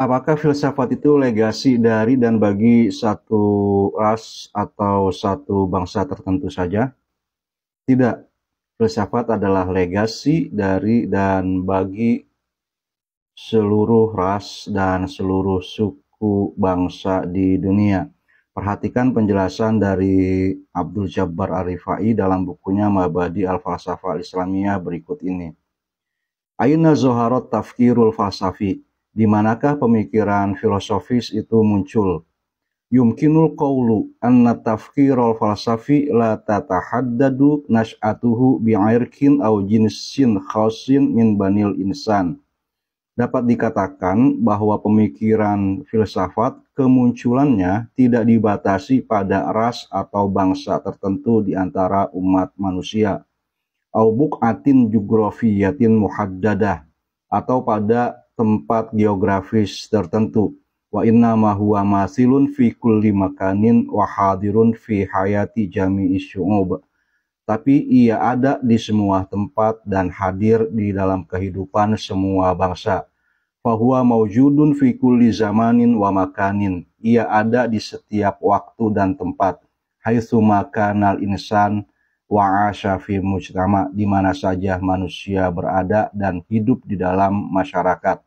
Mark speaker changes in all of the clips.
Speaker 1: Apakah filsafat itu legasi dari dan bagi satu ras atau satu bangsa tertentu saja? Tidak. Filsafat adalah legasi dari dan bagi seluruh ras dan seluruh suku bangsa di dunia. Perhatikan penjelasan dari Abdul Jabbar Ar-Rifai dalam bukunya Mabadi Al-Falsafah Al-Islamiyah berikut ini. Aina zoharot tafkirul falsafi, di manakah pemikiran filosofis itu muncul? Yumkinul qawlu anna tafkirul falsafi la tatahaddadu nash'atuhu bi'irkin au jinsin khausin min banil insan. Dapat dikatakan bahwa pemikiran filsafat kemunculannya tidak dibatasi pada ras atau bangsa tertentu di antara umat manusia, au buq'atin jughrafiyatin muhaddadah, atau pada tempat geografis tertentu. Wa inna ma huwa masilun fi kulli makanin wa hadirun fi hayati jami'i syu'ub. Tapi ia ada di semua tempat dan hadir di dalam kehidupan semua bangsa. Fahuwa maujudun fi kulli zamanin wa makanin. Ia ada di setiap waktu dan tempat. Haitsu makanal insan wa asya fi mujtama, di mana saja manusia berada dan hidup di dalam masyarakat.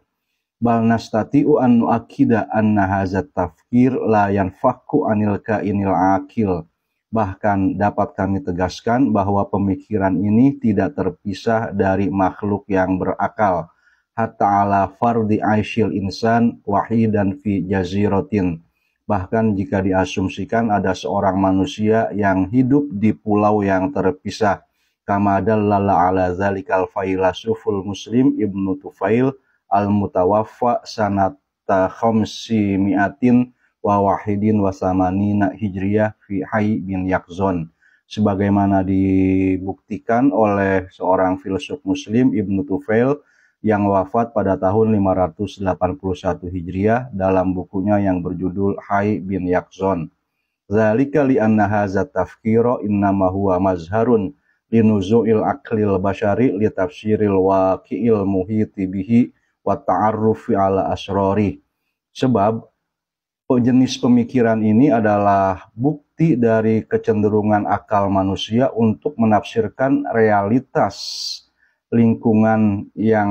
Speaker 1: Bal nastati'u an nu'akkida anna hadzat tafkir la yanfakku anil kainil akil. Bahkan dapat kami tegaskan bahwa pemikiran ini tidak terpisah dari makhluk yang berakal. Hatta ala fardi aisyil insan wahidan fi jaziratin. Bahkan jika diasumsikan ada seorang manusia yang hidup di pulau yang terpisah. Kama dallala ala zalikal failasuful muslim Ibnu Tufail al-mutawaffa sanata khamsi mi'atin wa wahidin wa samanina hijriyah fi Hayy bin Yaqzon. Sebagaimana dibuktikan oleh seorang filsuf muslim Ibnu Tufail yang wafat pada tahun 581 Hijriah dalam bukunya yang berjudul Hayy bin Yaqzon. Zalika li anna hadzat tafkira innama huwa mazharun linuzu'il aqlil basyari li tafsiril waqi'il muhiti bihi wa ta'arrufi ala asrori. Sebab jenis pemikiran ini adalah bukti dari kecenderungan akal manusia untuk menafsirkan realitas lingkungan yang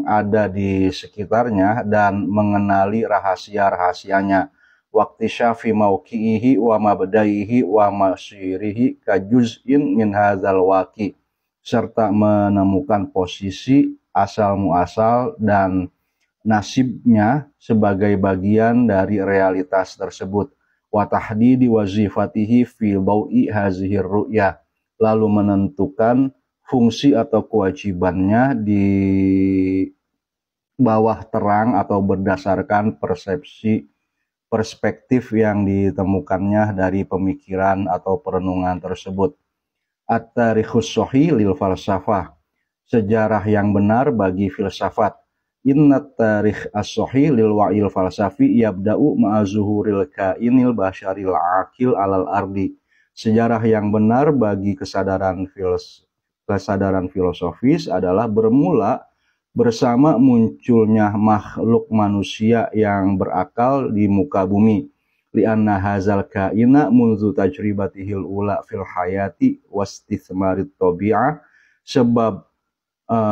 Speaker 1: ada di sekitarnya dan mengenali rahasia-rahasianya. Waktu syafi mauqi'ihi wa mabdaihi wa masyirihi kajuz'in min hadzal waqi, serta menemukan posisi asal muasal dan nasibnya sebagai bagian dari realitas tersebut. Wa tahdidi wazifatihi fi bau'i hazihir ru'yah, lalu menentukan fungsi atau kewajibannya di bawah terang atau berdasarkan perspektif yang ditemukannya dari pemikiran atau perenungan tersebut. At-tarikhus shahih lil falsafah, sejarah yang benar bagi filsafat. Inna tarikh as-shahih lil wa'il falsafi yabda'u ma'azuhuril kainil basyaril akil alal ardi. Sejarah yang benar bagi kesadaran filosofis adalah bermula bersama munculnya makhluk manusia yang berakal di muka bumi. Lianna hazal kaina munzu tajribatihil ula fil hayati wastithmarit tabi'ah, sebab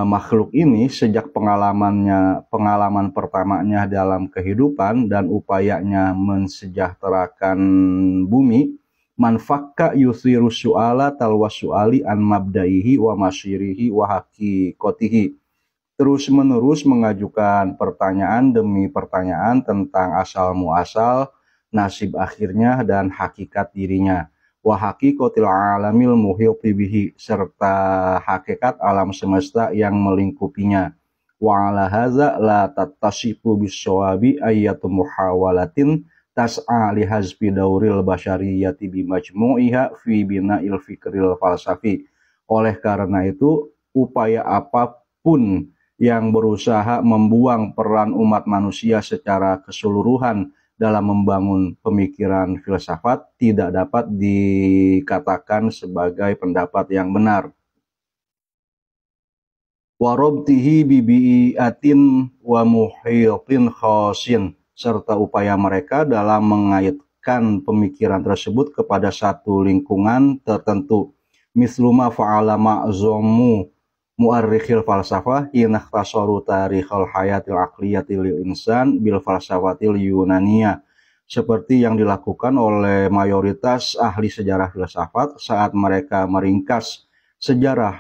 Speaker 1: makhluk ini sejak pengalaman pertamanya dalam kehidupan dan upayanya mensejahterakan bumi, manfakka yusiru su'ala talwa su'ali an mabdaihi wa masyirihi wa hakikotihi, terus-menerus mengajukan pertanyaan demi pertanyaan tentang asal muasal, nasib akhirnya, dan hakikat dirinya. Wa hakikotil alamil muhiti bihi, serta hakikat alam semesta yang melingkupinya. Wa ala hadza la tattasifu bisawabi ayyatu muhawalatin tas'a li hazbi dauril basyariyati bimajmu'iha fi bina'il fikril falsafi. Oleh karena itu, upaya apapun yang berusaha membuang peran umat manusia secara keseluruhan dalam membangun pemikiran filsafat tidak dapat dikatakan sebagai pendapat yang benar. warobtihi bibi'atin wa muhitin khosin, serta upaya mereka dalam mengaitkan pemikiran tersebut kepada satu lingkungan tertentu. Misluma fa'ala ma'zomu mu'arrikhil falsafah hina ikhtasaru tarikhal hayatil aqliyatil insan bil falsafatil yunaniyah, seperti yang dilakukan oleh mayoritas ahli sejarah filsafat saat mereka meringkas sejarah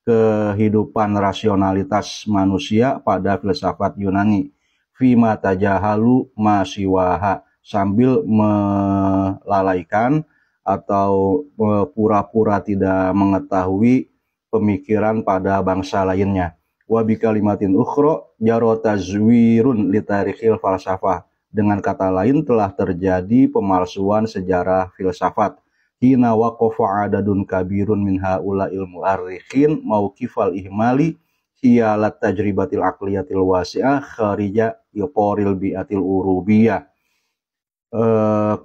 Speaker 1: kehidupan rasionalitas manusia pada filsafat Yunani, fima tajahalu masiwaha, sambil melalaikan atau pura-pura tidak mengetahui pemikiran pada bangsa lainnya. Wa bi kalimatin ukhra jaro tazwirun li tarikhil falsafah, dengan kata lain telah terjadi pemalsuan sejarah filsafat. Hina waqafa adadun kabirun min haula ilmu arikhin mauqifal ihmali hiyalat tajribatil aqliyatil wasi'ah kharija iqoril bi'atil urubiyah.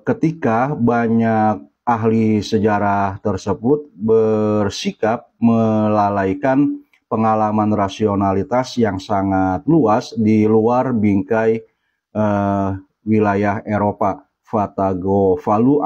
Speaker 1: Ketika banyak ahli sejarah tersebut bersikap melalaikan pengalaman rasionalitas yang sangat luas di luar bingkai wilayah Eropa, fatagofalu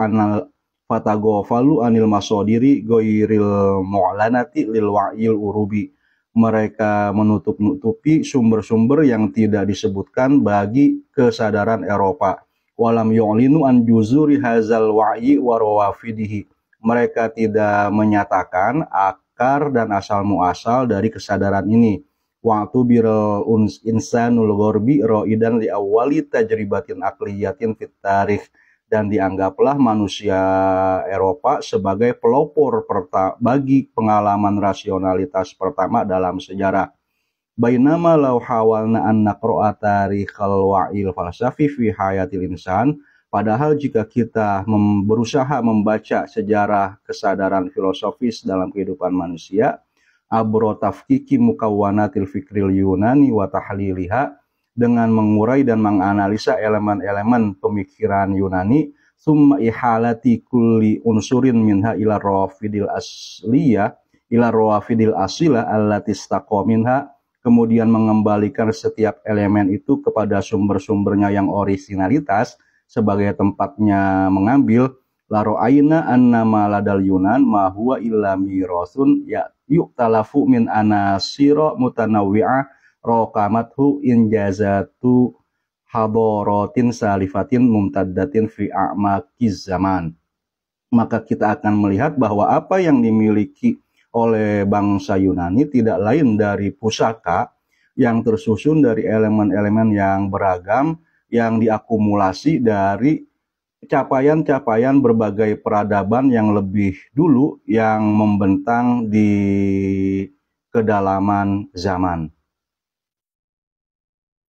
Speaker 1: anil masodiri goiril mu'lanati lil wa'il urubi. Mereka menutup-nutupi sumber-sumber yang tidak disebutkan bagi kesadaran Eropa. Walam yu'linu an juzuri hazal wa'i wa rawafidihi. Mereka tidak menyatakan akar dan asal muasal dari kesadaran ini. Waktu birul insanul ghorbi ro'idan li awali tajribatin akliyatin fit tarikh, dan dianggaplah manusia Eropa sebagai pelopor bagi pengalaman rasionalitas pertama dalam sejarah. Bainama law hawalna an naqra'a tarikhal wa'il falsafi fi hayatil insan, padahal jika kita berusaha membaca sejarah kesadaran filosofis dalam kehidupan manusia, abro tafkiki mukawwanatil fikril yunani wa tahliliha, dengan mengurai dan menganalisa elemen-elemen pemikiran Yunani, summa ihalati kulli unsurin minha ila rawafidil asliyah ila rawafidil asilah allati istaqa minha, kemudian mengembalikan setiap elemen itu kepada sumber-sumbernya yang originalitas sebagai tempatnya mengambil. Laro aina annama ladal Yunan ma huwa illa mirasun ya yuktalafu min anasira mutanawwi'ah rokamathu injazatu hadorotin salifatin mumtaddatin fi a'makiz zaman. Maka kita akan melihat bahwa apa yang dimiliki oleh bangsa Yunani tidak lain dari pusaka yang tersusun dari elemen-elemen yang beragam yang diakumulasi dari capaian-capaian berbagai peradaban yang lebih dulu yang membentang di kedalaman zaman.